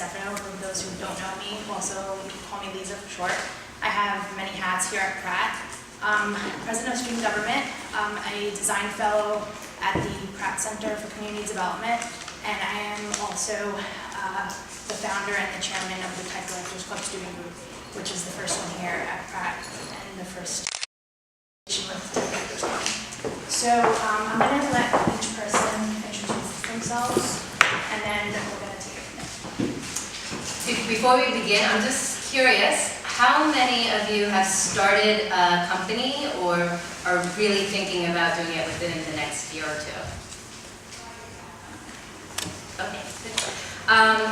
Stefano, for those who don't know me. Also, you can call me Lisa for short. I have many hats here at Pratt. President of Student Government, a design fellow at the Pratt Center for Community Development, and I am also the founder and the chairman of the Tech Directors Club Student Group, which is the first one here at Pratt and the first with Tech Directors Club. So I'm going to let each person introduce themselves, and then we're going to take it from there. Before we begin, I'm just curious, how many of you have started a company or are really thinking about doing it within the next year or two? Okay.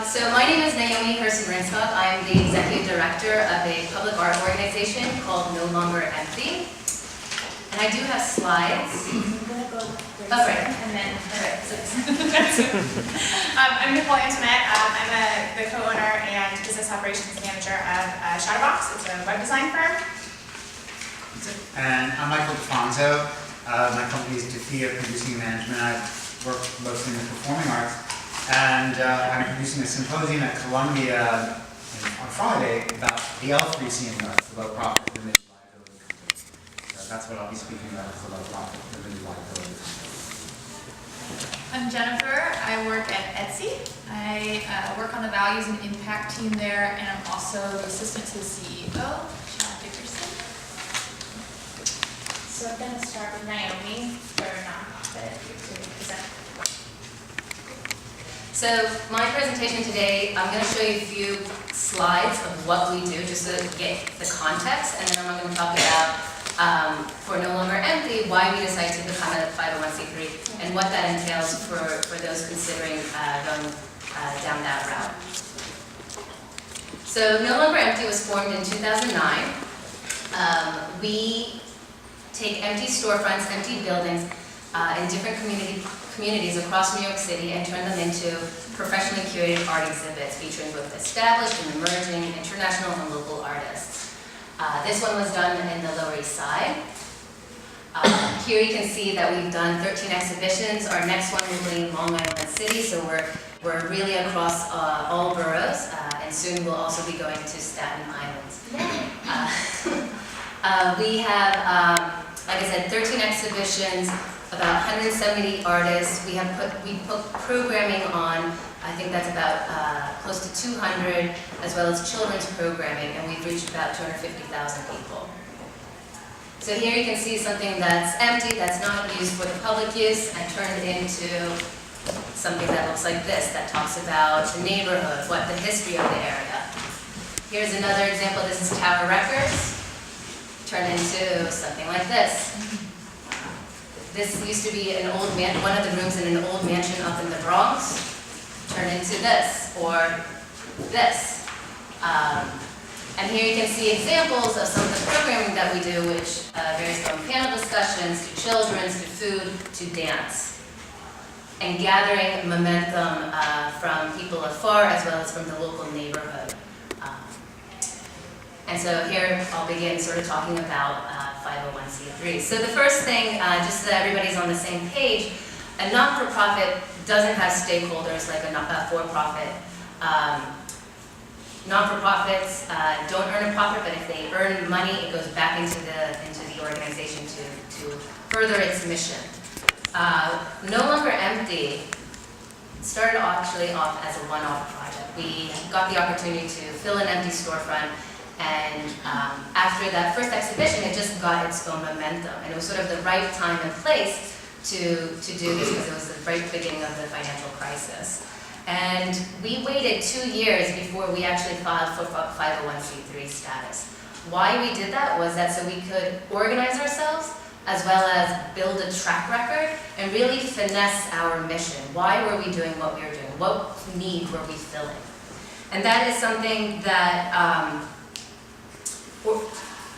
So my name is Naomi Hersson-Ringskog. I'm the executive director of a public art organization called No Longer Empty. And I do have slides. Oh, right. And then, I'm Nicole Antoinette. I'm the co-owner and business operations manager of Shadowbox. It's a web design firm. And I'm Michael DeFonso. My company is Adhere Producing and Management. I work mostly in the performing arts. And I'm producing a symposium at Columbia on Friday about the L3C in the low profit limited liability company. So that's what I'll be speaking about, is the low profit limited liability company. I'm Jennifer. I work at Etsy. I work on the values and impact team there, and I'm also the assistant to the CEO, Chad Dickerson. So I'm going to start with Naomi for nonprofit to present. So my presentation today, I'm going to show you a few slides of what we do, just so that you get the context, and then I'm going to talk about, for No Longer Empty, why we decided to become a 501c3, and what that entails for those considering going down that route. So No Longer Empty was formed in 2009. We take empty storefronts, empty buildings in different communities across New York City and turn them into professionally curated art exhibits featuring both established and emerging international and local artists. This one was done in the Lower East Side. Here you can see that we've done 13 exhibitions. Our next one will be in Long Island City, so we're really across all boroughs, and soon we'll also be going to Staten Island. We have, like I said, 13 exhibitions, about 170 artists. We put programming on, I think that's about close to 200, as well as children's programming, and we've reached about 250,000 people. So here you can see something that's empty, that's not used for the public use, and turned into something that looks like this, that talks about the neighborhood, what the history of the area. Here's another example. This is Tower Records, turned into something like this. This used to be an old man, one of the rooms in an old mansion up in the Bronx, turned into this, or this. And here you can see examples of some of the programming that we do, which varies from panel discussions, to children's, to food, to dance. And gathering momentum from people afar, as well as from the local neighborhood. And so here I'll begin sort of talking about 501c3. So the first thing, just so that everybody's on the same page, a not-for-profit doesn't have stakeholders like a for-profit. Non-for-profits don't earn a profit, but if they earn money, it goes back into the organization to further its mission. No Longer Empty started actually off as a one-off project. We got the opportunity to fill an empty storefront, and after that first exhibition, it just got its own momentum, and it was sort of the right time and place to do this, because it was the right beginning of the financial crisis. And we waited 2 years before we actually filed for 501c3 status. Why we did that was that so we could organize ourselves, as well as build a track record and really finesse our mission. Why were we doing what we were doing? What need were we filling? And that is something that,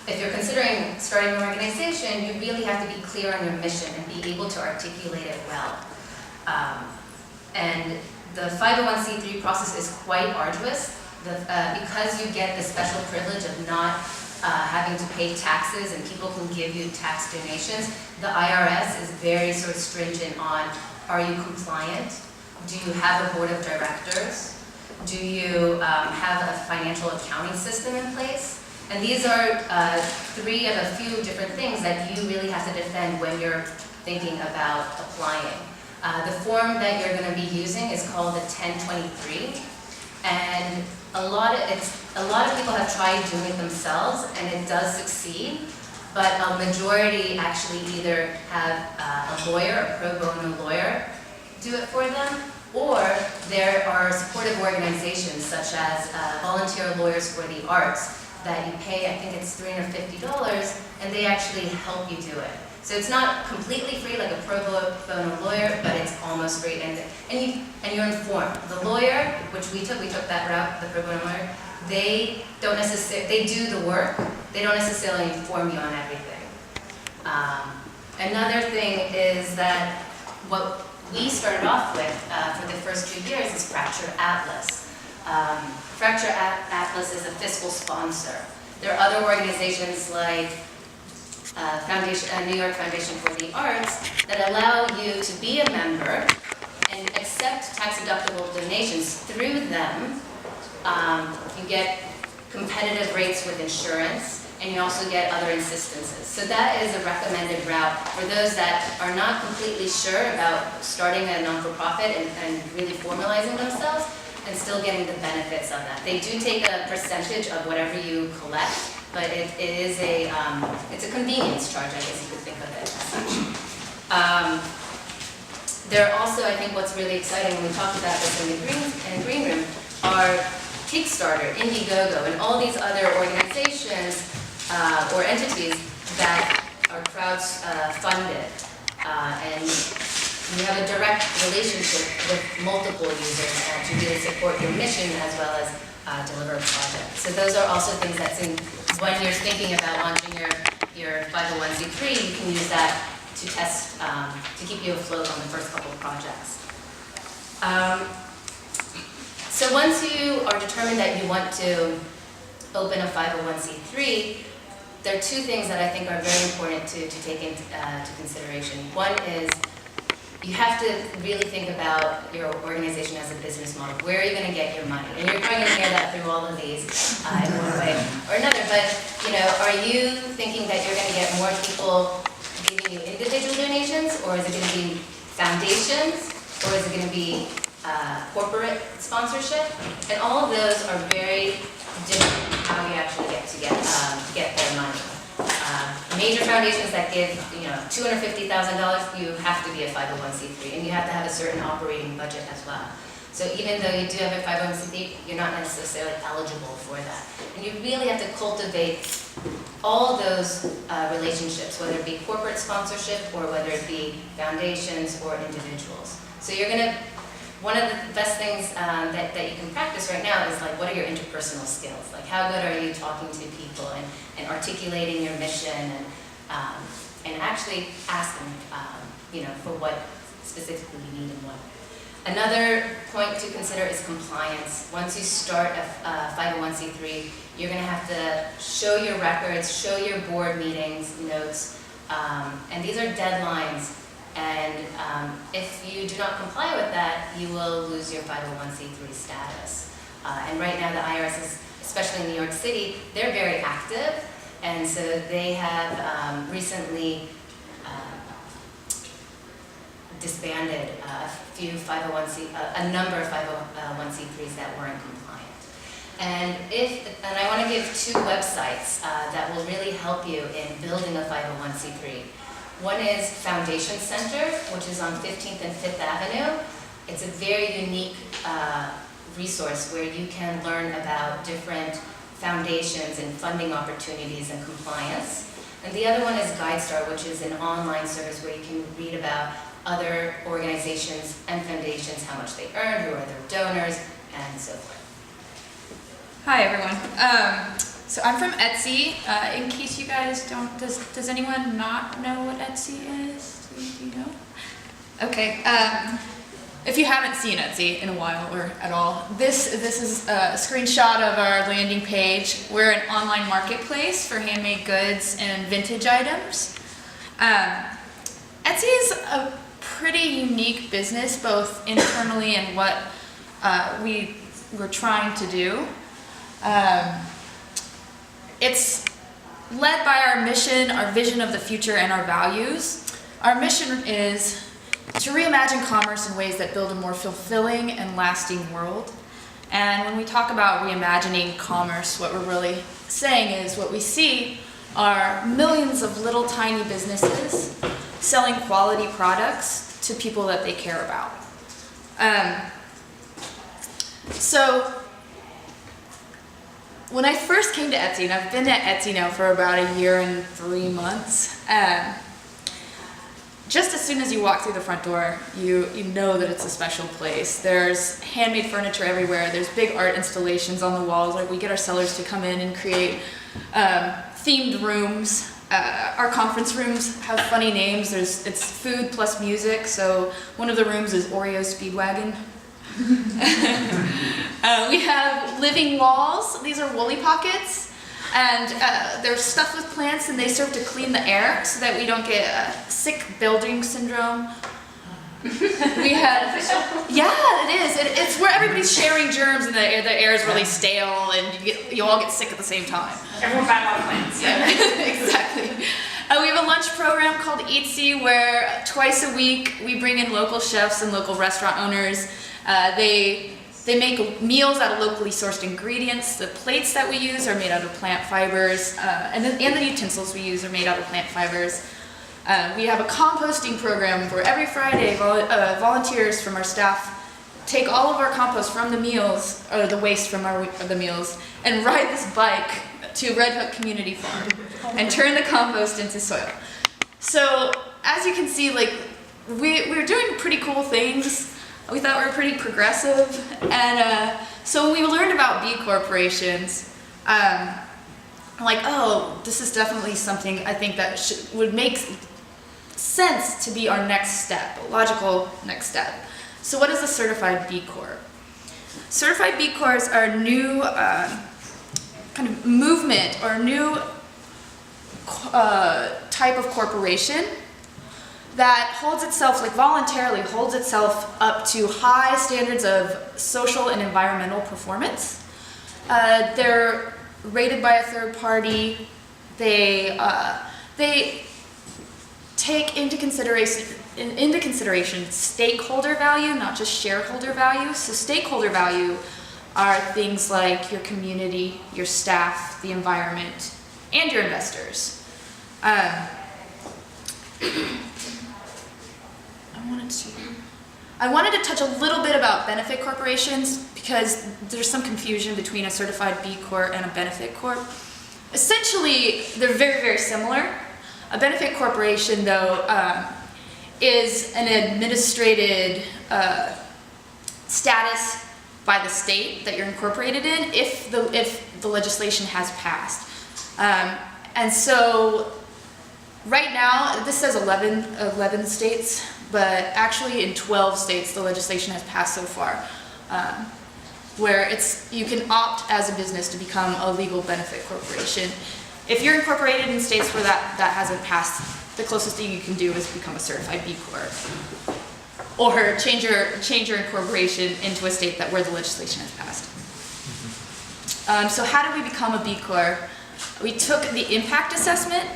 if you're considering starting an organization, you really have to be clear on your mission and be able to articulate it well. And the 501c3 process is quite arduous because you get the special privilege of not having to pay taxes, and people can give you tax donations. The IRS is very sort of stringent on, are you compliant? Do you have a board of directors? Do you have a financial accounting system in place? And these are 3 of a few different things that you really have to defend when you're thinking about applying. The form that you're going to be using is called the 1023, and a lot of people have tried doing it themselves, and it does succeed, but a majority actually either have a lawyer, a pro bono lawyer, do it for them, or there are supportive organizations such as Volunteer Lawyers for the Arts that you pay, I think it's $350, and they actually help you do it. So it's not completely free like a pro bono lawyer, but it's almost free, and you're informed. The lawyer, which we took that route, the pro bono lawyer, they do the work, they don't necessarily inform you on everything. Another thing is that what we started off with for the first 2 years is Fracture Atlas. Fracture Atlas is a fiscal sponsor. There are other organizations like New York Foundation for the Arts that allow you to be a member and accept tax-deductible donations through them. You get competitive rates with insurance, and you also get other insistences. So that is a recommended route for those that are not completely sure about starting a non-for-profit and really formalizing themselves and still getting the benefits of that. They do take a percentage of whatever you collect, but it's a convenience charge, I guess you could think of it as such. There are also, I think what's really exciting, and we talked about this in the green room, are Kickstarter, Indiegogo, and all these other organizations or entities that are funded, and you have a direct relationship with multiple users to really support your mission as well as deliver a project. So those are also things that's when you're thinking about launching your 501c3, you can use that to test, to keep you afloat on the first couple of projects. So once you are determined that you want to open a 501c3, there are 2 things that I think are very important to take into consideration. One is you have to really think about your organization as a business model. Where are you going to get your money? And you're probably going to hear that through all of these in one way or another. But are you thinking that you're going to get more people giving you individual donations, or is it going to be foundations, or is it going to be corporate sponsorship? And all of those are very different how you actually get their money. Major foundations that give $250,000, you have to be a 501c3, and you have to have a certain operating budget as well. So even though you do have a 501c3, you're not necessarily eligible for that. And you really have to cultivate all those relationships, whether it be corporate sponsorship or whether it be foundations or individuals. So one of the best things that you can practice right now is like, what are your interpersonal skills? Like, how good are you talking to people and articulating your mission and actually asking, for what specifically you need and what. Another point to consider is compliance. Once you start a 501c3, you're going to have to show your records, show your board meetings, notes, and these are deadlines. And if you do not comply with that, you will lose your 501c3 status. And right now the IRS is, especially in New York City, they're very active, and so they have recently disbanded a number of 501c3s that weren't compliant. And I want to give 2 websites that will really help you in building a 501c3. One is Foundation Center, which is on 15th and 5th Avenue. It's a very unique resource where you can learn about different foundations and funding opportunities and compliance. And the other one is GuideStar, which is an online service where you can read about other organizations and foundations, how much they earn, who are their donors, and so forth. Hi everyone. So I'm from Etsy. In case you guys don't, does anyone not know what Etsy is? Do you know? Okay. If you haven't seen Etsy in a while or at all, this is a screenshot of our landing page. We're an online marketplace for handmade goods and vintage items. Etsy is a pretty unique business, both internally and what we we're trying to do. It's led by our mission, our vision of the future, and our values. Our mission is to reimagine commerce in ways that build a more fulfilling and lasting world. And when we talk about reimagining commerce, what we're really saying is what we see are millions of little tiny businesses selling quality products to people that they care about. So when I first came to Etsy, and I've been at Etsy now for about a year and 3 months, just as soon as you walk through the front door, you know that it's a special place. There's handmade furniture everywhere. There's big art installations on the walls. Like, we get our sellers to come in and create themed rooms. Our conference rooms have funny names. It's food plus music. So one of the rooms is Oreo Speedwagon. We have living walls. These are woolly pockets. And they're stuffed with plants, and they serve to clean the air so that we don't get sick building syndrome. We have, yeah, it is. It's where everybody's sharing germs, and the air is really stale, and you all get sick at the same time. Everyone buy a lot of plants. Yeah, exactly. We have a lunch program called Eatsy, where twice a week we bring in local chefs and local restaurant owners. They make meals out of locally sourced ingredients. The plates that we use are made out of plant fibers, and the utensils we use are made out of plant fibers. We have a composting program where every Friday volunteers from our staff take all of our compost from the meals, or the waste from the meals, and ride this bike to Red Hook Community Farm and turn the compost into soil. So as you can see, like, we're doing pretty cool things. We thought we were pretty progressive, and so when we learned about B corporations, I'm like, oh, this is definitely something I think that would make sense to be our next step, a logical next step. So what is a certified B Corp? Certified B Corps are a new kind of movement, or a new type of corporation that holds itself, like, voluntarily holds itself up to high standards of social and environmental performance. They're rated by a third party. They take into consideration stakeholder value, not just shareholder value. So stakeholder value are things like your community, your staff, the environment, and your investors. I wanted to touch a little bit about benefit corporations, because there's some confusion between a certified B Corp and a benefit corp. Essentially, they're very, very similar. A benefit corporation, though, is an administrated status by the state that you're incorporated in if the legislation has passed. And so right now, this says 11 states, but actually in 12 states the legislation has passed so far, where you can opt as a business to become a legal benefit corporation. If you're incorporated in states where that hasn't passed, the closest thing you can do is become a certified B Corp, or change your incorporation into a state where the legislation has passed. So how did we become a B Corp? We took the impact assessment.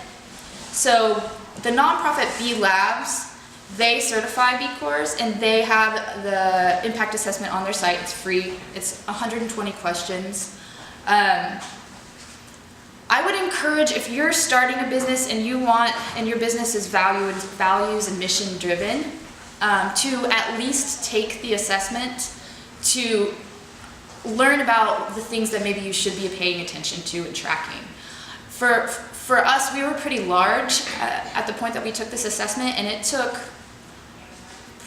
So the nonprofit B Labs, they certify B Corps, and they have the impact assessment on their site. It's free. It's 120 questions. I would encourage, if you're starting a business and your business is values and mission driven, to at least take the assessment to learn about the things that maybe you should be paying attention to and tracking. For us, we were pretty large at the point that we took this assessment, and it took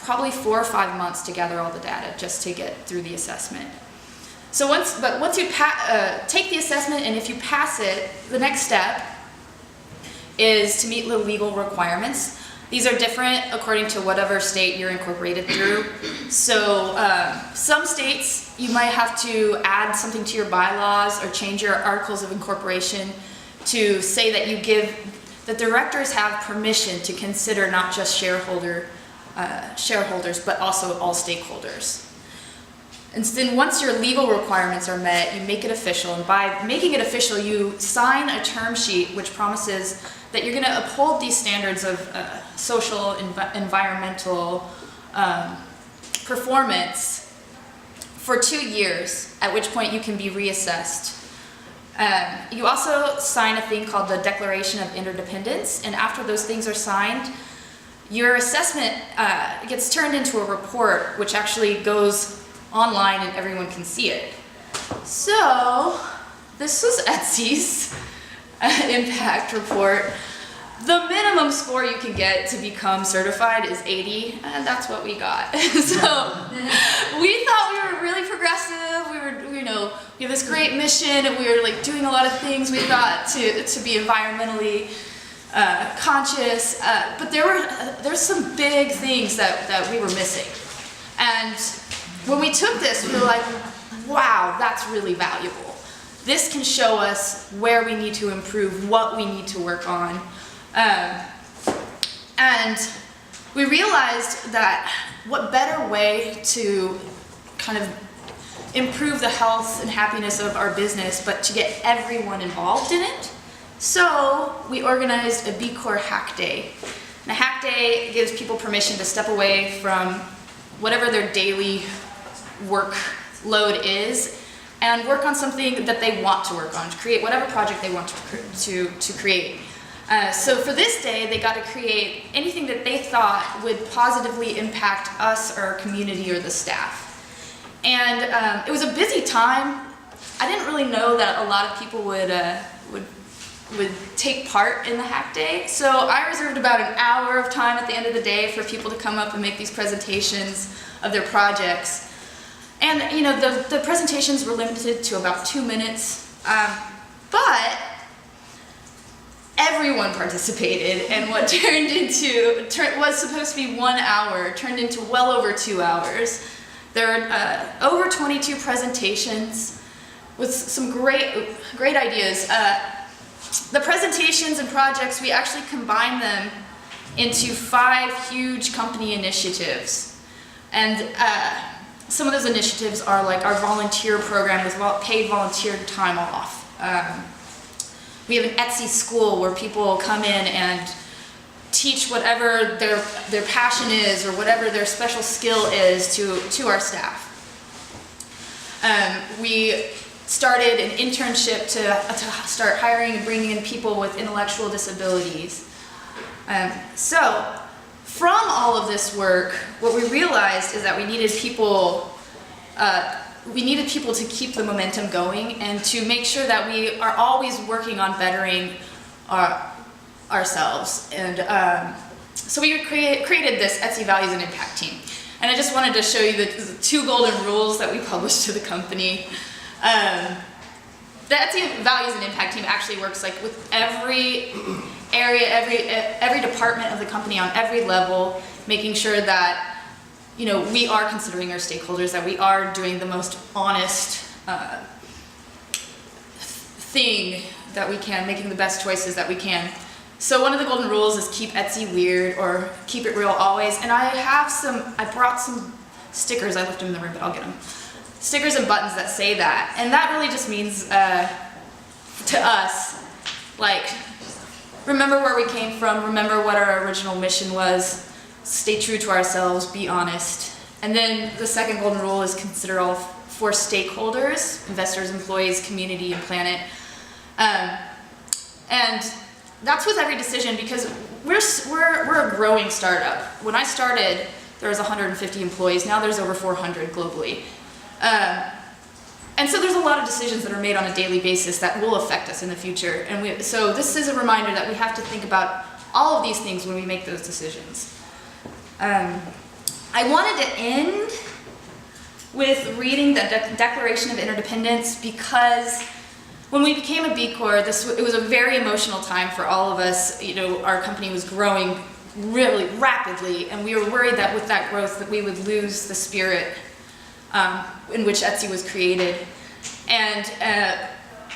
probably 4 or 5 months to gather all the data just to get through the assessment. So once you take the assessment, and if you pass it, the next step is to meet the legal requirements. These are different according to whatever state you're incorporated through. So some states, you might have to add something to your bylaws or change your articles of incorporation to say that the directors have permission to consider not just shareholders, but also all stakeholders. And then once your legal requirements are met, you make it official. And by making it official, you sign a term sheet which promises that you're going to uphold these standards of social, environmental performance for 2 years, at which point you can be reassessed. You also sign a thing called the Declaration of Interdependence, and after those things are signed, your assessment gets turned into a report, which actually goes online and everyone can see it. So, this was Etsy's impact report. The minimum score you can get to become certified is 80, and that's what we got. So, we thought we were really progressive. We have this great mission, and we were like doing a lot of things we thought to be environmentally conscious, but there's some big things that we were missing. And when we took this, we were like, wow, that's really valuable. This can show us where we need to improve, what we need to work on. And we realized that what better way to kind of improve the health and happiness of our business, but to get everyone involved in it. So we organized a B Corp hack day. And a hack day gives people permission to step away from whatever their daily workload is and work on something that they want to work on, to create whatever project they want to create. So for this day, they got to create anything that they thought would positively impact us or our community or the staff. And it was a busy time. I didn't really know that a lot of people would take part in the hack day. So I reserved about an hour of time at the end of the day for people to come up and make these presentations of their projects. And the presentations were limited to about 2 minutes, but everyone participated, and what was supposed to be 1 hour turned into well over 2 hours. There are over 22 presentations with some great ideas. The presentations and projects, we actually combined them into 5 huge company initiatives. And some of those initiatives are like our volunteer program with paid volunteer time off. We have an Etsy school where people come in and teach whatever their passion is or whatever their special skill is to our staff. We started an internship to start hiring and bringing in people with intellectual disabilities. So from all of this work, what we realized is that we needed people to keep the momentum going and to make sure that we are always working on bettering ourselves. And so we created this Etsy Values and Impact team. And I just wanted to show you the 2 golden rules that we published to the company. The Etsy Values and Impact team actually works like with every area, every department of the company on every level, making sure that we are considering our stakeholders, that we are doing the most honest thing that we can, making the best choices that we can. So one of the golden rules is keep Etsy weird or keep it real always. And I brought some stickers, I left them in the room, but I'll get them. Stickers and buttons that say that. And that really just means to us, like, remember where we came from, remember what our original mission was, stay true to ourselves, be honest. And then the second golden rule is consider all 4 stakeholders, investors, employees, community, and planet. And that's with every decision because we're a growing startup. When I started, there was 150 employees. Now there's over 400 globally. And so there's a lot of decisions that are made on a daily basis that will affect us in the future. And so this is a reminder that we have to think about all of these things when we make those decisions. I wanted to end with reading the Declaration of Interdependence because when we became a B Corp, it was a very emotional time for all of us. Our company was growing really rapidly, and we were worried that with that growth that we would lose the spirit in which Etsy was created. And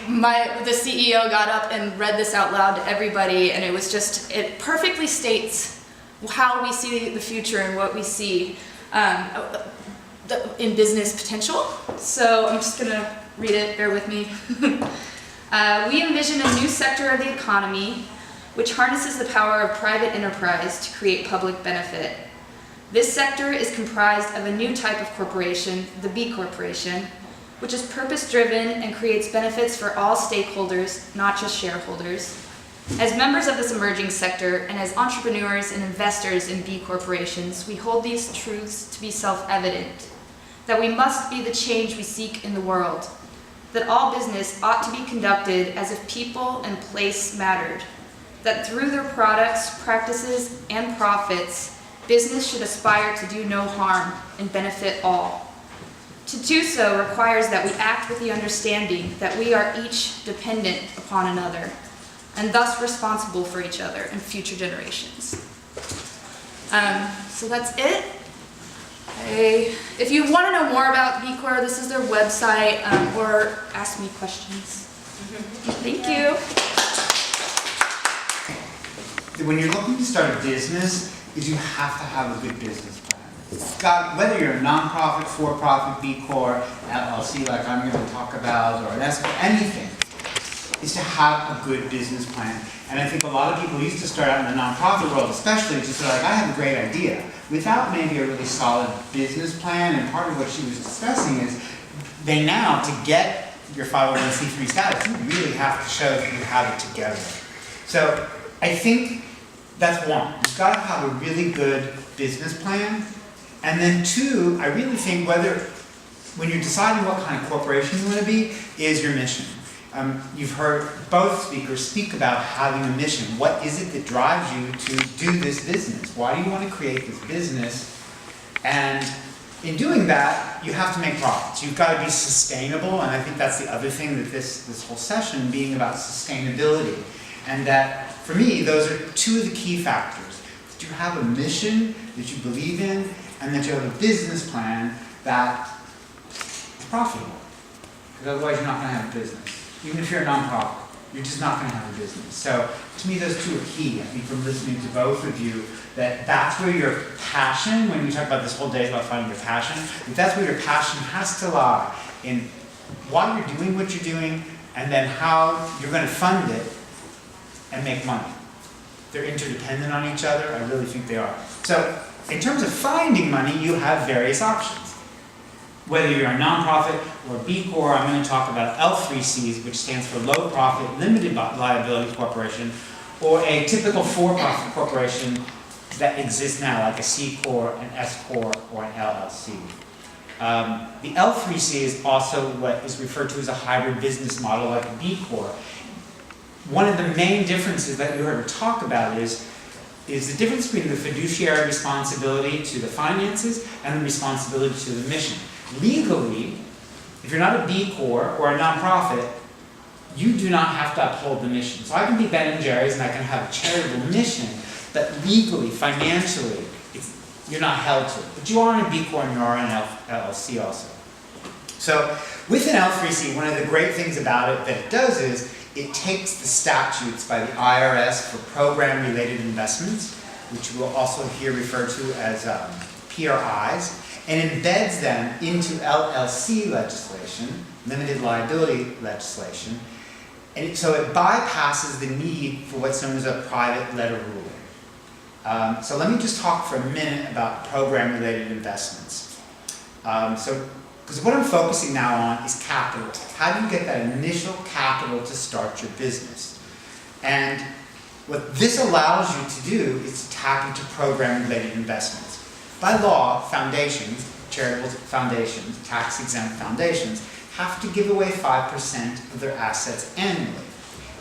the CEO got up and read this out loud to everybody, and it perfectly states how we see the future and what we see. in business potential. So I'm just gonna read it, bear with me. We envision a new sector of the economy which harnesses the power of private enterprise to create public benefit. This sector is comprised of a new type of corporation, the B Corporation, which is purpose-driven and creates benefits for all stakeholders, not just shareholders. As members of this emerging sector and as entrepreneurs and investors in B corporations, we hold these truths to be self-evident, that we must be the change we seek in the world, that all business ought to be conducted as if people and place mattered, that through their products, practices, and profits, business should aspire to do no harm and benefit all. To do so requires that we act with the understanding that we are each dependent upon another, and thus responsible for each other and future generations. So that's it. If you want to know more about B Corp, this is their website, or ask me questions. Thank you. When you're looking to start a business, you have to have a good business plan. Whether you're a nonprofit, for-profit, B Corp, LLC, like I'm going to talk about, or an S Corp, anything, is to have a good business plan. And I think a lot of people used to start out in the nonprofit world, especially, just like, I have a great idea, without maybe a really solid business plan. And part of what she was discussing is, they now, to get your 501c3 status, you really have to show that you have it together. So I think that's one. You've got to have a really good business plan. And then two, I really think when you're deciding what kind of corporation you want to be, is your mission. You've heard both speakers speak about having a mission. What is it that drives you to do this business? Why do you want to create this business? And in doing that, you have to make profits. You've got to be sustainable, and I think that's the other thing that this whole session being about sustainability. And that, for me, those are two of the key factors. That you have a mission that you believe in, and that you have a business plan that is profitable. Because otherwise you're not going to have a business. Even if you're a nonprofit, you're just not going to have a business. So to me, those two are key. I think from listening to both of you, that's where your passion, when you talk about this whole day is about finding your passion, that's where your passion has to lie, in why you're doing what you're doing, and then how you're going to fund it and make money. They're interdependent on each other. I really think they are. So in terms of finding money, you have various options. Whether you're a nonprofit or B Corp, I'm going to talk about L3Cs, which stands for Low Profit Limited Liability Corporation, or a typical for-profit corporation that exists now, like a C Corp, an S Corp, or an LLC. The L3C is also what is referred to as a hybrid business model, like a B Corp. One of the main differences that you heard her talk about is the difference between the fiduciary responsibility to the finances and the responsibility to the mission. Legally, if you're not a B Corp or a nonprofit, you do not have to uphold the mission. So I can be Ben & Jerry's and I can have a charitable mission, but legally, financially, you're not held to it. But you are in a B Corp and you are in an LLC also. So with an L3C, one of the great things about it that it does is it takes the statutes by the IRS for program-related investments, which we'll also here refer to as PRIs, and embeds them into LLC legislation, limited liability legislation, and so it bypasses the need for what's known as a private letter ruling. So let me just talk for a minute about program-related investments. Because what I'm focusing now on is capital. How do you get that initial capital to start your business? And what this allows you to do is to tap into program-related investments. By law, foundations, charitable foundations, tax-exempt foundations, have to give away 5% of their assets annually.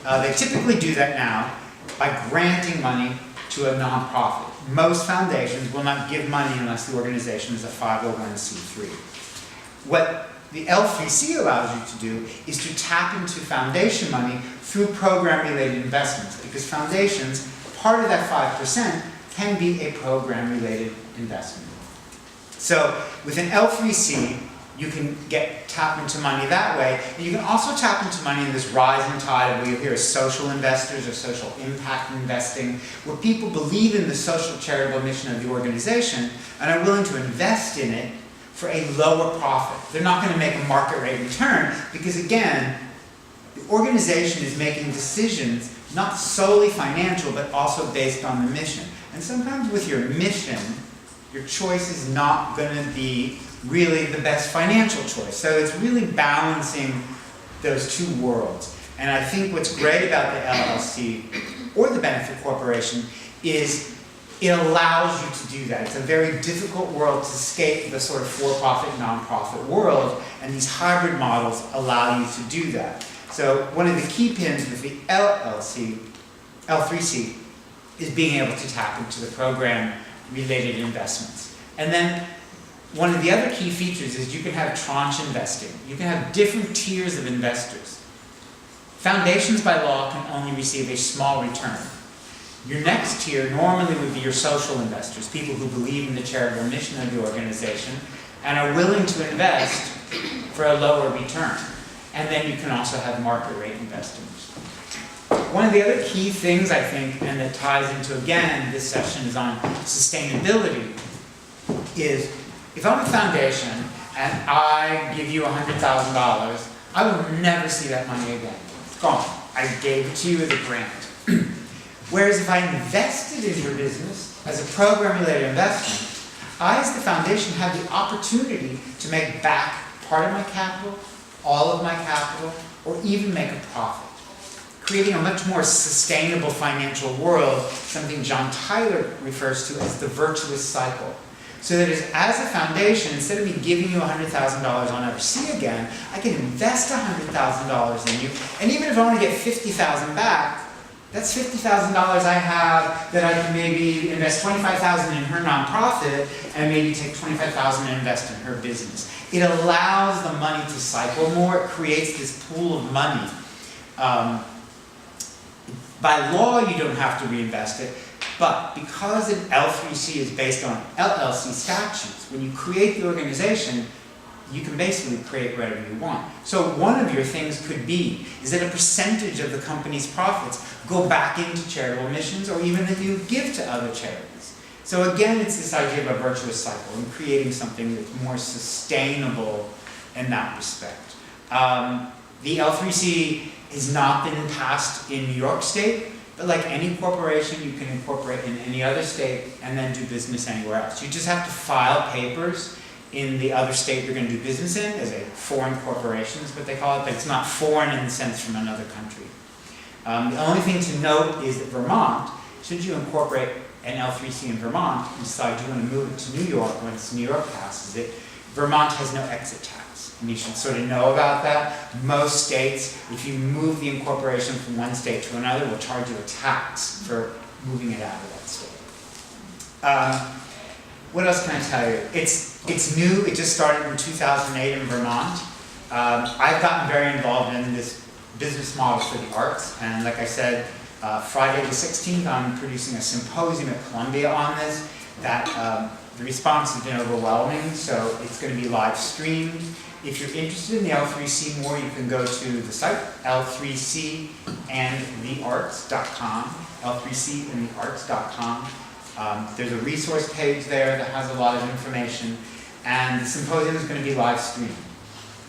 They typically do that now by granting money to a nonprofit. Most foundations will not give money unless the organization is a 501c3. What the L3C allows you to do is to tap into foundation money through program-related investments, because foundations, part of that 5%, can be a program-related investment. So with an L3C, you can tap into money that way, and you can also tap into money in this rising tide of what you hear as social investors or social impact investing, where people believe in the social charitable mission of the organization and are willing to invest in it for a lower profit. They're not going to make a market rate return because, again, the organization is making decisions not solely financial, but also based on the mission. And sometimes with your mission, your choice is not going to be really the best financial choice. So it's really balancing those two worlds. And I think what's great about the LLC or the benefit corporation is it allows you to do that. It's a very difficult world to escape the sort of for-profit, non-profit world, and these hybrid models allow you to do that. So one of the key pins with the LLC, L3C, is being able to tap into the program-related investments. And then one of the other key features is you can have tranche investing. You can have different tiers of investors. Foundations by law can only receive a small return. Your next tier normally would be your social investors, people who believe in the charitable mission of the organization and are willing to invest for a lower return. And then you can also have market rate investors. One of the other key things, I think, and that ties into, again, this session is on sustainability, is if I'm a foundation and I give you $100,000, I will never see that money again. It's gone. I gave it to you as a grant. Whereas if I invested in your business as a program-related investment, I, as the foundation, have the opportunity to make back part of my capital, all of my capital, or even make a profit, creating a much more sustainable financial world, something John Tyler refers to as the virtuous cycle. So that as a foundation, instead of me giving you $100,000 I'll never see again, I can invest $100,000 in you, and even if I want to get $50,000 back, that's $50,000 I have that I can maybe invest $25,000 in her nonprofit and maybe take $25,000 and invest in her business. It allows the money to cycle more. It creates this pool of money. By law, you don't have to reinvest it, but because an L3C is based on LLC statutes, when you create the organization, you can basically create whatever you want. So one of your things could be is that a percentage of the company's profits go back into charitable missions, or even that you give to other charities. So again, it's this idea of a virtuous cycle and creating something that's more sustainable in that respect. The L3C has not been passed in New York State, but like any corporation, you can incorporate in any other state and then do business anywhere else. You just have to file papers in the other state you're going to do business in as a foreign corporation, is what they call it, but it's not foreign in the sense from another country. The only thing to note is that Vermont, should you incorporate an L3C in Vermont and decide you want to move it to New York once New York passes it, Vermont has no exit tax. And you should sort of know about that. Most states, if you move the incorporation from one state to another, will charge you a tax for moving it out of that state. What else can I tell you? It's new. It just started in 2008 in Vermont. I've gotten very involved in this business model for the arts, and like I said, Friday the 16th, I'm producing a symposium at Columbia on this. That the response has been overwhelming, so it's going to be live streamed. If you're interested in the L3C more, you can go to the site l3candthearts.com. l3candthearts.com. There's a resource page there that has a lot of information, and the symposium is going to be live streamed.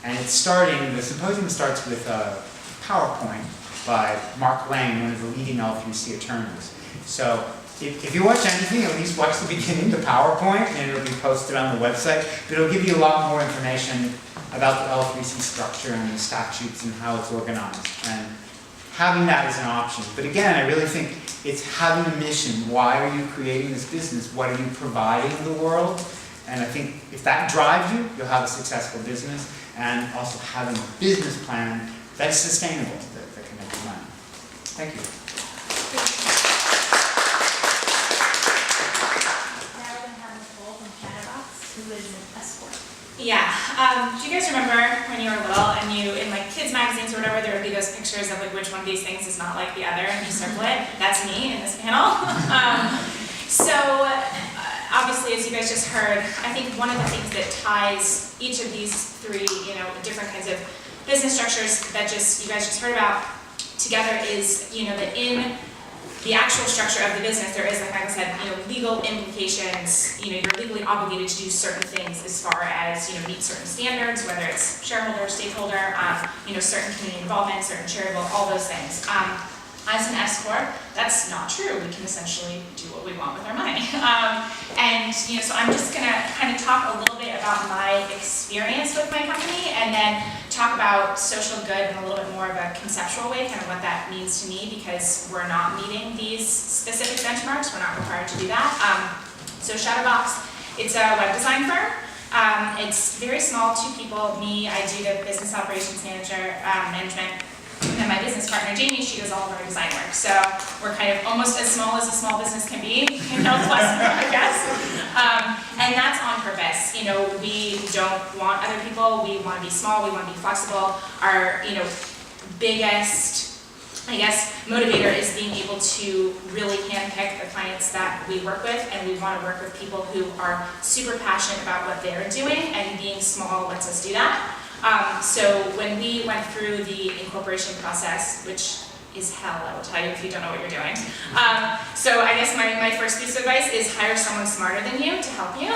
And it's starting, the symposium starts with a PowerPoint by Mark Lane, one of the leading L3C attorneys. So if you watch anything, at least watch the beginning, the PowerPoint, and it'll be posted on the website. But it'll give you a lot more information about the L3C structure and the statutes and how it's organized. And having that is an option. But again, I really think it's having a mission. Why are you creating this business? What are you providing the world? And I think if that drives you, you'll have a successful business. And also having a business plan that's sustainable, that can make you money. Thank you. Now we're going to have Nicole from Canadabox, who is an escort. Yeah. Do you guys remember when you were little and you, in like kids magazines or whatever, there would be those pictures of like which one of these things is not like the other, and you circle it? That's me in this panel. Obviously, as you guys just heard, I think one of the things that ties each of these three, different kinds of business structures that you guys just heard about together is, that in the actual structure of the business, there is, like I said, legal implications. You're legally obligated to do certain things as far as, meet certain standards, whether it's shareholder, stakeholder, certain community involvement, certain charitable, all those things. As an S Corp, that's not true. We can essentially do what we want with our money. So I'm just gonna kind of talk a little bit about my experience with my company, and then talk about social good in a little bit more of a conceptual way, kind of what that means to me, because we're not meeting these specific benchmarks. We're not required to do that. So Shadowbox, it's a web design firm. It's very small, 2 people, me, I do the business operations management, and then my business partner, Jamie, she does all of our design work. So we're kind of almost as small as a small business can be, plus, I guess. And that's on purpose. We don't want other people, we want to be small, we want to be flexible. Our, biggest, I guess, motivator is being able to really handpick the clients that we work with, and we want to work with people who are super passionate about what they're doing, and being small lets us do that. So when we went through the incorporation process, which is hell, I will tell you if you don't know what you're doing. So I guess my first piece of advice is hire someone smarter than you to help you,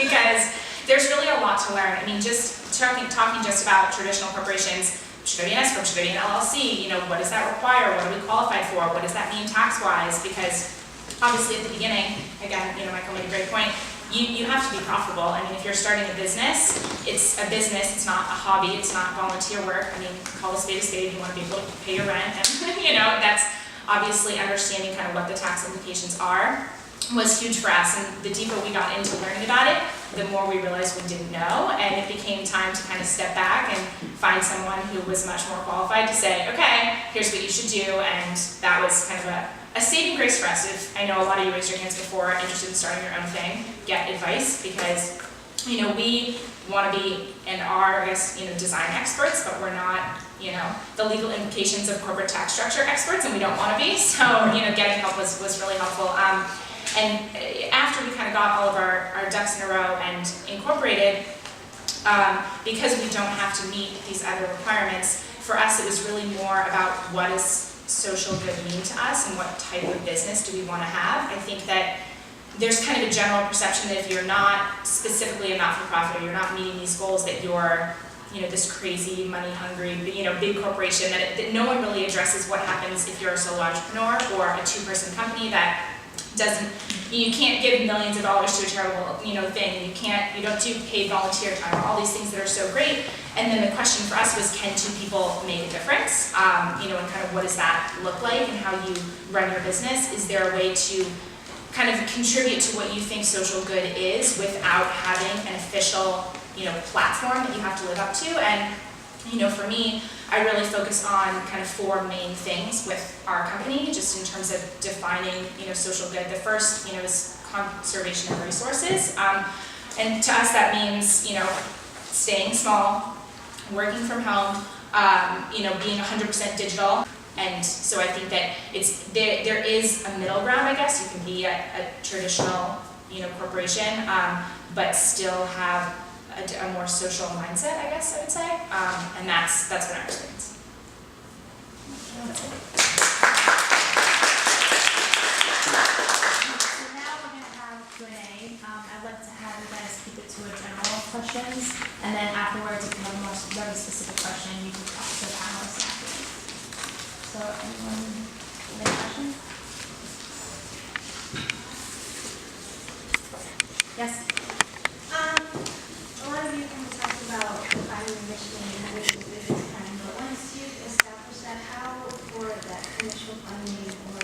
because there's really a lot to learn. I mean, just talking just about traditional corporations, should I be an S Corp, should I be an LLC, what does that require, what are we qualified for, what does that mean tax-wise, because obviously at the beginning, again, Michael made a great point, you have to be profitable. I mean, if you're starting a business, it's a business, it's not a hobby, it's not volunteer work. I mean, call a spade, you want to be able to pay your rent, and that's obviously understanding kind of what the tax implications are was huge for us. And the deeper we got into learning about it, the more we realized we didn't know, and it became time to kind of step back and find someone who was much more qualified to say, okay, here's what you should do, and that was kind of a saving grace for us. If I know a lot of you raised your hands before, interested in starting your own thing, get advice, because we want to be and are, I guess, design experts, but we're not, the legal implications of corporate tax structure experts, and we don't want to be. So, getting help was really helpful. And after we kind of got all of our ducks in a row and incorporated, because we don't have to meet these other requirements, for us it was really more about what does social good mean to us and what type of business do we want to have. I think that there's kind of a general perception that if you're not specifically a not-for-profit, or you're not meeting these goals, that you're this crazy, money-hungry, big corporation, that no one really addresses what happens if you're a solo entrepreneur or a 2-person company that you can't give millions of dollars to a charitable, thing. You don't do paid volunteer time, all these things that are so great. And then the question for us was, can 2 people make a difference? And kind of what does that look like, and how you run your business? Is there a way to kind of contribute to what you think social good is without having an official, platform that you have to live up to? And, for me, I really focus on kind of 4 main things with our company, just in terms of defining, social good. The first, is conservation of resources. And to us that means, staying small, working from home, being 100% digital. And so I think that there is a middle ground, I guess. You can be a traditional, corporation, but still have a more social mindset, I guess I would say. And that's been our experience. So now we're going to have Q&A. I'd like to have you guys keep it to a general questions, and then afterwards, if you have a more very specific question, you can talk to the panelists afterwards. So anyone have any questions? Yes? A lot of you kind of talked about defining the mission and having a business plan, but once you've established that, how for that initial funding, or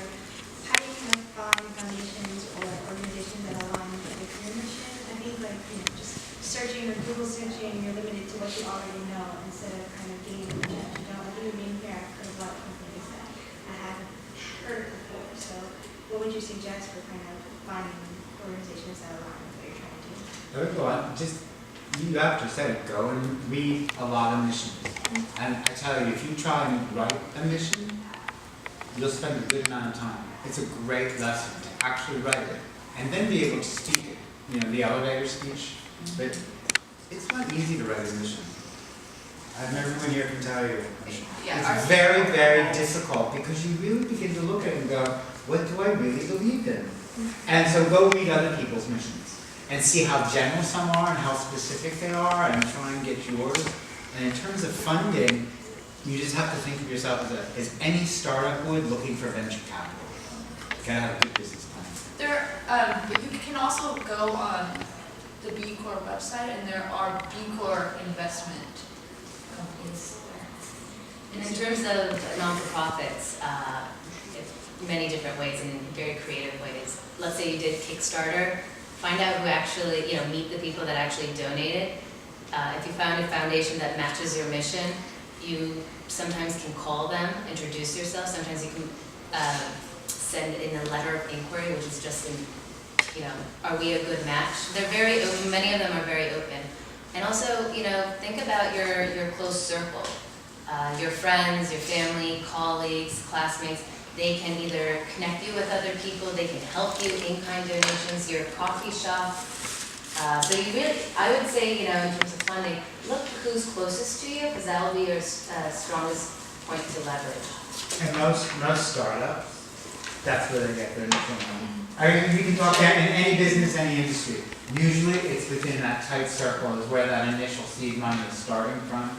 how do you kind of find foundations or organizations that align with your mission? I think just searching or Google searching, you're limited to what you already know instead of kind of getting the mission you don't. Like you being here, I've heard of a lot of companies that I haven't heard before. So what would you suggest for kind of finding organizations that align with what you're trying to do? You have to say, go and read a lot of missions. And I tell you, if you try and write a mission, you'll spend a good amount of time. It's a great lesson to actually write it and then be able to speak it. The elevator speech. But it's not easy to write a mission. everyone here can tell you. Yeah, It's very, very difficult because you really begin to look at it and go, what do I really believe in? And so go read other people's missions and see how general some are and how specific they are and try and get yours. And in terms of funding, you just have to think of yourself as any startup would looking for venture capital. You gotta have a good business plan. You can also go on the B Corp website, and there are B Corp investment companies. And in terms of non-for-profits, many different ways and in very creative ways. Let's say you did Kickstarter, find out who actually, meet the people that actually donated. If you found a foundation that matches your mission, you sometimes can call them, introduce yourself. Sometimes you can send in a letter of inquiry, which is just are we a good match? They're very open, many of them are very open. And also, think about your close circle. Your friends, your family, colleagues, classmates. They can either connect you with other people, they can help you, in-kind donations, your coffee shop. So I would say, in terms of funding, look who's closest to you, because that will be your strongest point to leverage. And most startups, that's where they get their initial money. I mean, you can talk about in any business, any industry. Usually it's within that tight circle is where that initial seed money is starting from.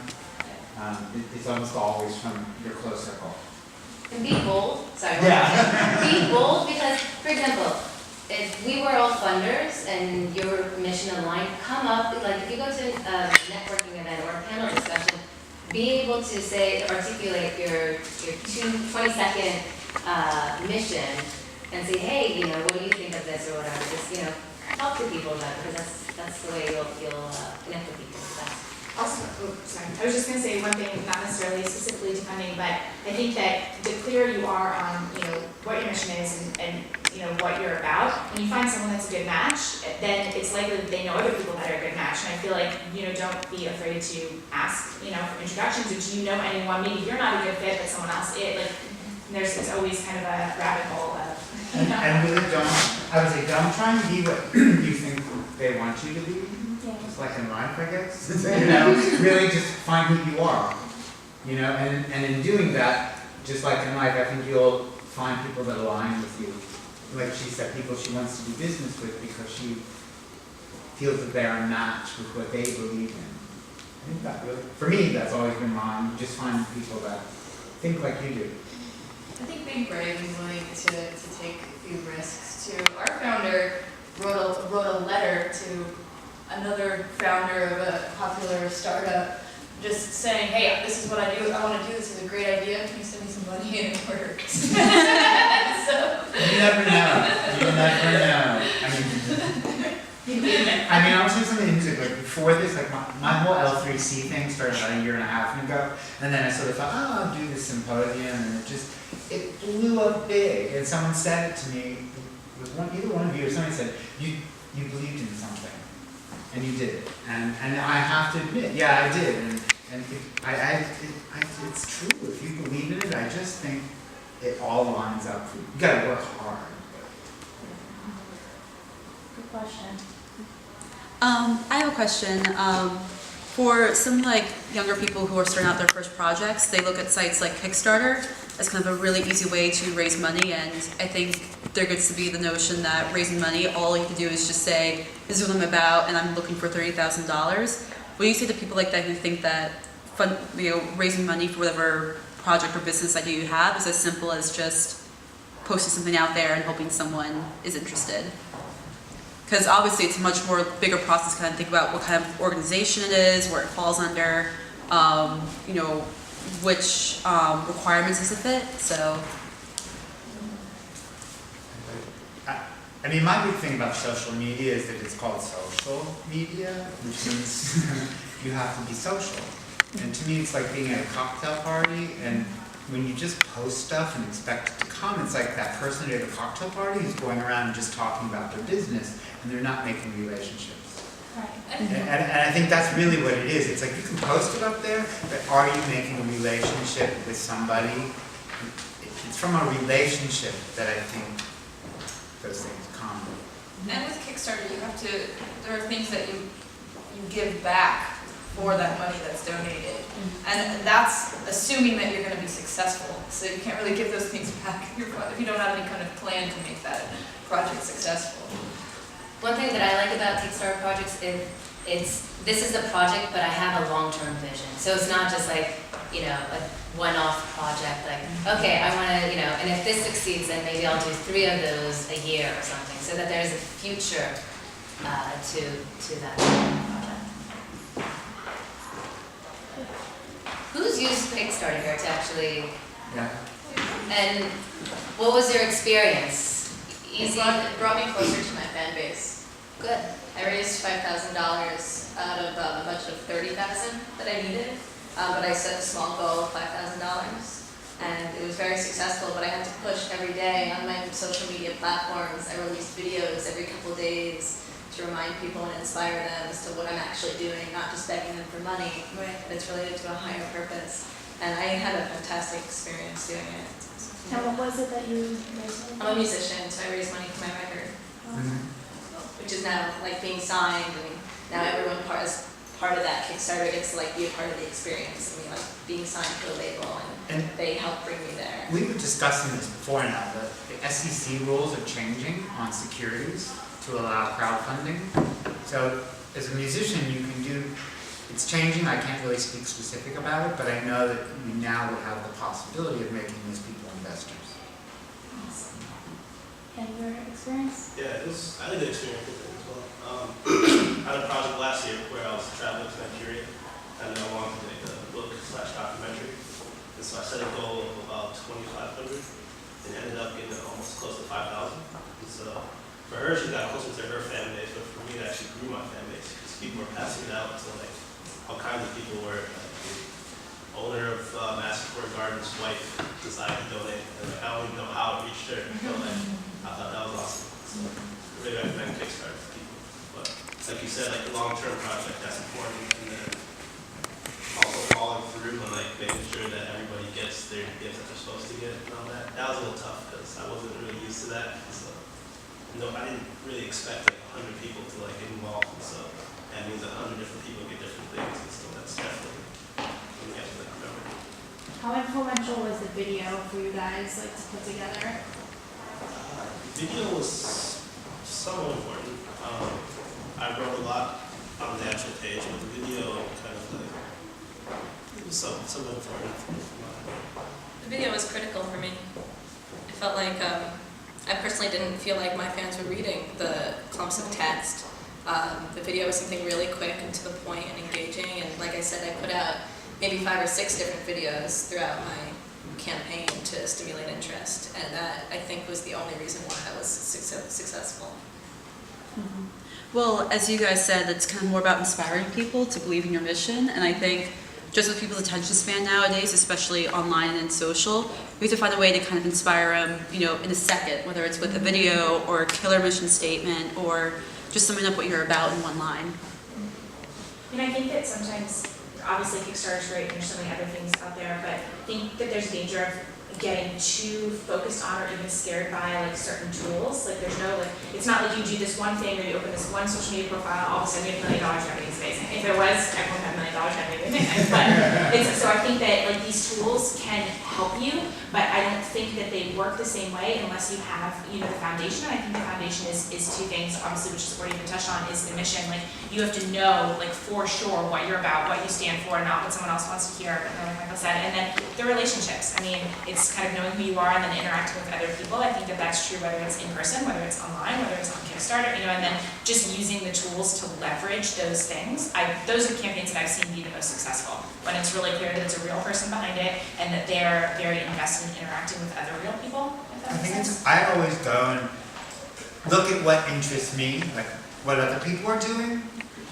It's almost always from your close circle. And be bold, sorry. Yeah. Be bold because, for example, if we were all funders and your mission aligned, come up, like if you go to a networking event or a panel discussion, be able to articulate your 20-second mission and say, hey, what do you think of this or whatever. Just, talk to people about it because that's the way you'll connect with people. Also, sorry, I was just going to say one thing, not necessarily specifically to funding, but I think that the clearer you are on, what your mission is and what you're about, when you find someone that's a good match, then it's likely that they know other people that are a good match. And I feel like, don't be afraid to ask, for introductions, or do you know anyone, maybe you're not a good fit, but someone else is, it's always kind of a rabbit hole of, And really don't try and be what you think they want you to be. Just like in life, I guess. Really just find who you are. And in doing that, just like in life, I think you'll find people that align with you. Like she said, people she wants to do business with because she feels that they're a match with what they believe in. I think that really, for me, that's always been mine. You just find people that think like you do. I think being brave and willing to take a few risks too. Our founder wrote a letter to another founder of a popular startup, just saying, hey, this is what I do. I want to do this. Is a great idea. Can you send me some money? And it worked. So. You never know. You never know. I was doing something interesting. Like before this, my whole L3C thing started about a year and a half ago, and then I sort of thought, I'll do this symposium, and it blew up big. And someone said it to me. It was either one of you or somebody said, you believed in something. And you did it, and I have to admit, yeah, I did, and it's true. If you believe in it, I just think it all lines up for you. You gotta work hard. Good question. I have a question. For some younger people who are starting out their first projects, they look at sites like Kickstarter as kind of a really easy way to raise money, and I think there gets to be the notion that raising money, all you can do is just say, this is what I'm about, and I'm looking for $30,000. What do you say to people like that who think that raising money for whatever project or business idea you have is as simple as just posting something out there and hoping someone is interested? Because obviously it's a much more bigger process to kind of think about what kind of organization it is, where it falls under, which requirements does it fit, so. My big thing about social media is that it's called social media, which means you have to be social. And to me, it's like being at a cocktail party, and when you just post stuff and expect it to come, it's like that person at a cocktail party who's going around and just talking about their business, and they're not making relationships. Right. And I think that's really what it is. It's like you can post it up there, but are you making a relationship with somebody? It's from a relationship that I think those things come. And with Kickstarter, there are things that you give back for that money that's donated. And that's assuming that you're gonna be successful. So you can't really give those things back if you don't have any kind of plan to make that project successful. One thing that I like about Kickstarter projects is this is a project, but I have a long-term vision. So it's not just like, you know, a one-off project, like, okay, I want to, you know, and if this succeeds, then maybe I'll do 3 of those a year or something, so that there's a future to that project. Who's used Kickstarter here to actually, Yeah. and what was your experience? It brought me closer to my fan base. Good. I raised $5,000 out of a budget of $30,000 that I needed, but I set a small goal of $5,000, and it was very successful. But I had to push every day on my social media platforms. I released videos every couple of days to remind people and inspire them as to what I'm actually doing, not just begging them for money. But it's related to a higher purpose, and I had a fantastic experience doing it. And what was it that you raised? I'm a musician, so I raised money for my record, which is now like being signed, and now everyone as part of that Kickstarter gets to like be a part of the experience. I mean, like being signed to a label, and they help bring me there. We were discussing this before now, the SEC rules are changing on securities to allow crowdfunding. So as a musician, you can do, it's changing, I can't really speak specific about it, but I know that you now would have the possibility of making these people investors. And your experience? Yeah, I had a good experience with it as well. I had a project last year where I was traveling to Nigeria, and I wanted to make a book/documentary. And so I set a goal of about 2,500, and ended up getting almost close to 5,000. And so for her, she got closer to her fan base, but for me, it actually grew my fan base because people were passing it out to like all kinds of people. Where the owner of Massacre Gardens' wife decided to donate, and like, I don't even know how it reached her. But like, I thought that was awesome. So really recommend Kickstarter for people. But like you said, like the long-term project, that's important. And then also following through and like making sure that everybody gets their gifts that they're supposed to get and all that. That was a little tough because I wasn't really used to that. So no, I didn't really expect like 100 people to like get involved. And so that means that 100 different people get different things. And so that's definitely something you have to like remember. How influential was the video for you guys, like, to put together? Video was somewhat important. I wrote a lot on the actual page, but the video kind of like, it was somewhat important. The video was critical for me. It felt like I personally didn't feel like my fans were reading the clumps of text. The video was something really quick and to the point and engaging, and like I said, I put out maybe 5 or 6 different videos throughout my campaign to stimulate interest, and that I think was the only reason why I was successful. Well, as you guys said, it's kind of more about inspiring people to believe in your mission, and I think just with people's attention span nowadays, especially online and in social, we have to find a way to kind of inspire them, you know, in a second, whether it's with a video or a killer mission statement or just summing up what you're about in one line. And I think that sometimes, obviously Kickstarter is great and there's so many other things out there, but I think that there's a danger of getting too focused on or even scared by like certain tools. Like there's no like, it's not like you do this one thing or you open this one social media profile, all of a sudden you have $1 million revenue, it's amazing. If there was, everyone would have $1 million revenue, but so I think that like these tools can help you, but I don't think that they work the same way unless you have, you know, the foundation. And I think the foundation is 2 things, obviously, which is what you've been touched on, is the mission. Like you have to know like for sure what you're about, what you stand for, not what someone else wants to hear, but like Michael said, and then the relationships. I mean, it's kind of knowing who you are and then interacting with other people. I think that that's true whether it's in person, whether it's online, whether it's on Kickstarter, you know, and then just using the tools to leverage those things. Those are campaigns that I've seen be the most successful, when it's really clear that it's a real person behind it and that they're very invested in interacting with other real people, if that makes sense. I always go and look at what interests me, like what other people are doing,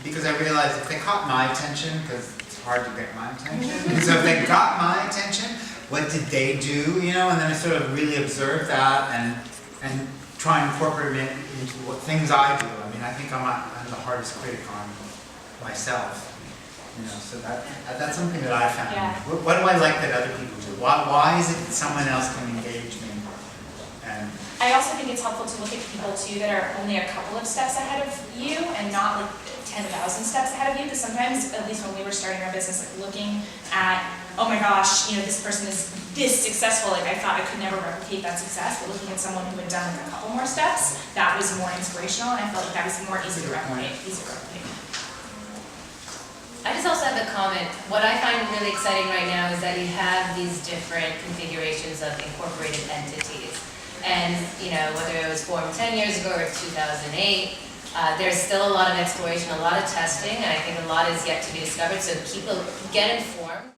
because I realize if they caught my attention, because it's hard to get my attention, and so if they got my attention, what did they do, you know, and then I sort of really observe that and try and incorporate it into what things I do. I mean, I think I'm the hardest critic on myself, you know, so that's something that I found. Yeah. What do I like that other people do? Why is it that someone else can engage me? And I also think it's helpful to look at people too that are only a couple of steps ahead of you and not like 10,000 steps ahead of you, because sometimes, at least when we were starting our business, like looking at, oh my gosh, you know, this person is this successful, like I thought I could never replicate that success, but looking at someone who had done like a couple more steps, that was more inspirational, and I felt like that was more easy to replicate. I just also have a comment. What I find really exciting right now is that you have these different configurations of incorporated entities. And, you know, whether it was formed 10 years ago or 2008, there's still a lot of exploration, a lot of testing, and I think a lot is yet to be discovered, so get informed.